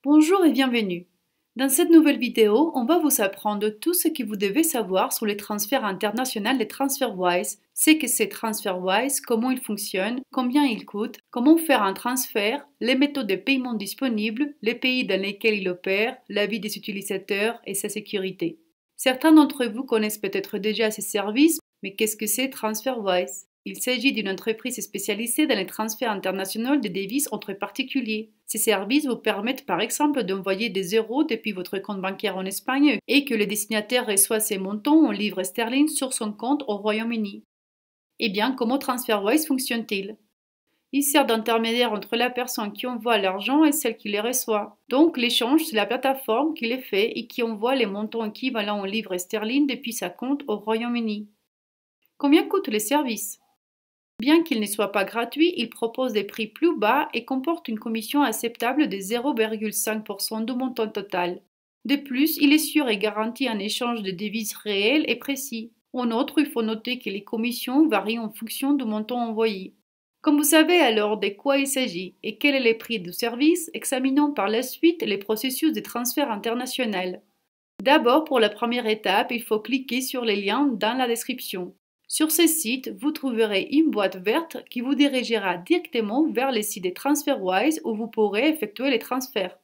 Bonjour et bienvenue. Dans cette nouvelle vidéo, on va vous apprendre tout ce que vous devez savoir sur les transferts internationaux de TransferWise, ce que c'est TransferWise, comment il fonctionne, combien il coûte, comment faire un transfert, les méthodes de paiement disponibles, les pays dans lesquels il opère, la vie des utilisateurs et sa sécurité. Certains d'entre vous connaissent peut-être déjà ces services, mais qu'est-ce que c'est TransferWise? Il s'agit d'une entreprise spécialisée dans les transferts internationaux de devises entre particuliers. Ces services vous permettent par exemple d'envoyer des euros depuis votre compte bancaire en Espagne et que le destinataire reçoit ces montants en livres sterling sur son compte au Royaume-Uni. Eh bien, comment TransferWise fonctionne-t-il? Il sert d'intermédiaire entre la personne qui envoie l'argent et celle qui les reçoit. Donc, l'échange, c'est la plateforme qui les fait et qui envoie les montants équivalents en livres sterling depuis sa compte au Royaume-Uni. Combien coûtent les services? Bien qu'il ne soit pas gratuit, il propose des prix plus bas et comporte une commission acceptable de 0,5% du montant total. De plus, il est sûr et garantit un échange de devises réel et précis. En outre, il faut noter que les commissions varient en fonction du montant envoyé. Comme vous savez alors de quoi il s'agit et quel est le prix du service, examinons par la suite les processus de transfert international. D'abord, pour la première étape, il faut cliquer sur les liens dans la description. Sur ce site, vous trouverez une boîte verte qui vous dirigera directement vers le site de TransferWise où vous pourrez effectuer les transferts.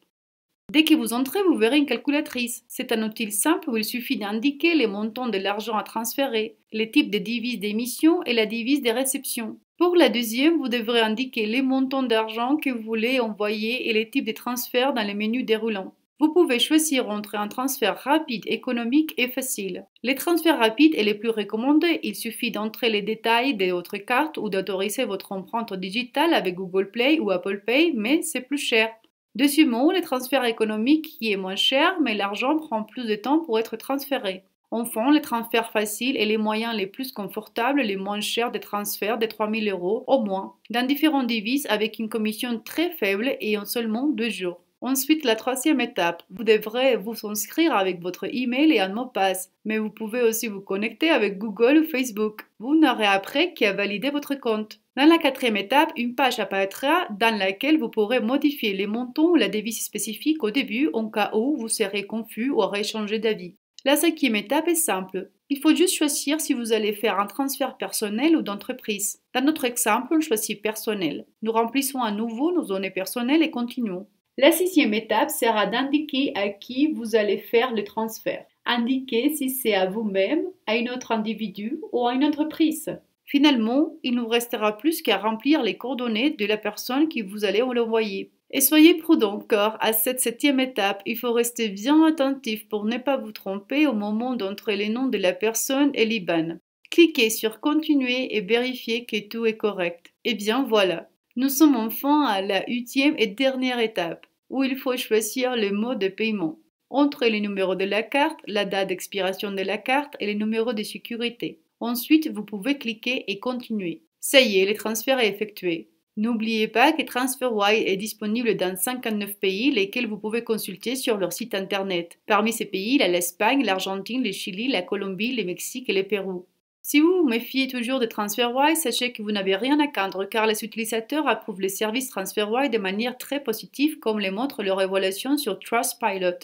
Dès que vous entrez, vous verrez une calculatrice. C'est un outil simple où il suffit d'indiquer les montants de l'argent à transférer, les types de devises d'émission et la devise de réception. Pour la deuxième, vous devrez indiquer les montants d'argent que vous voulez envoyer et les types de transferts dans le menu déroulant. Vous pouvez choisir entre un transfert rapide, économique et facile. Les transferts rapides est les plus recommandés. Il suffit d'entrer les détails de votre carte ou d'autoriser votre empreinte digitale avec Google Play ou Apple Pay, mais c'est plus cher. Deuxièmement, les transferts économiques qui est moins cher, mais l'argent prend plus de temps pour être transféré. Enfin, les transferts faciles et les moyens les plus confortables, les moins chers des transferts de 3 000 € au moins, dans différentes devises avec une commission très faible et en seulement 2 jours. Ensuite, la troisième étape, vous devrez vous inscrire avec votre email et un mot de passe, mais vous pouvez aussi vous connecter avec Google ou Facebook. Vous n'aurez après qu'à valider votre compte. Dans la quatrième étape, une page apparaîtra dans laquelle vous pourrez modifier les montants ou la devise spécifique au début en cas où vous serez confus ou aurez changé d'avis. La cinquième étape est simple. Il faut juste choisir si vous allez faire un transfert personnel ou d'entreprise. Dans notre exemple, on choisit personnel. Nous remplissons à nouveau nos données personnelles et continuons. La sixième étape sera d'indiquer à qui vous allez faire le transfert. Indiquez si c'est à vous-même, à un autre individu ou à une entreprise. Finalement, il ne vous restera plus qu'à remplir les coordonnées de la personne qui vous allez l'envoyer. Et soyez prudent car à cette septième étape, il faut rester bien attentif pour ne pas vous tromper au moment d'entrer les noms de la personne et l'IBAN. Cliquez sur Continuer et vérifiez que tout est correct. Et bien voilà. Nous sommes enfin à la huitième et dernière étape, où il faut choisir le mode de paiement. Entrez le numéro de la carte, la date d'expiration de la carte et le numéro de sécurité. Ensuite, vous pouvez cliquer et continuer. Ça y est, le transfert est effectué. N'oubliez pas que TransferWise est disponible dans 59 pays, lesquels vous pouvez consulter sur leur site internet. Parmi ces pays, il y a l'Espagne, l'Argentine, le Chili, la Colombie, le Mexique et le Pérou. Si vous vous méfiez toujours de TransferWise, sachez que vous n'avez rien à craindre car les utilisateurs approuvent les services TransferWise de manière très positive comme le montre leur évaluation sur Trustpilot.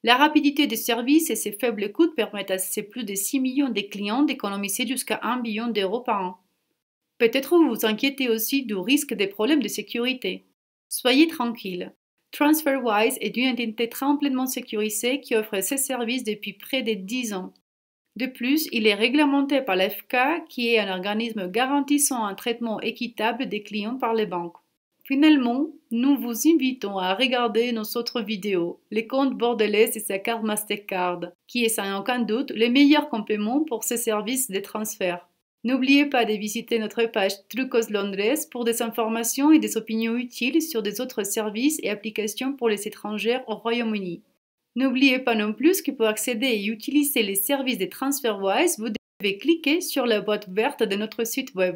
La rapidité des services et ses faibles coûts permettent à ses plus de 6 millions de clients d'économiser jusqu'à 1 billion d'euros par an. Peut-être vous vous inquiétez aussi du risque des problèmes de sécurité. Soyez tranquille. TransferWise est une entité complètement sécurisée qui offre ses services depuis près de 10 ans. De plus, il est réglementé par l'AFCA, qui est un organisme garantissant un traitement équitable des clients par les banques. Finalement, nous vous invitons à regarder nos autres vidéos, les comptes bordelais et sa carte Mastercard, qui est sans aucun doute le meilleur complément pour ces services de transfert. N'oubliez pas de visiter notre page Trucos Londres pour des informations et des opinions utiles sur des autres services et applications pour les étrangers au Royaume-Uni. N'oubliez pas non plus que pour accéder et utiliser les services de TransferWise, vous devez cliquer sur la boîte verte de notre site web.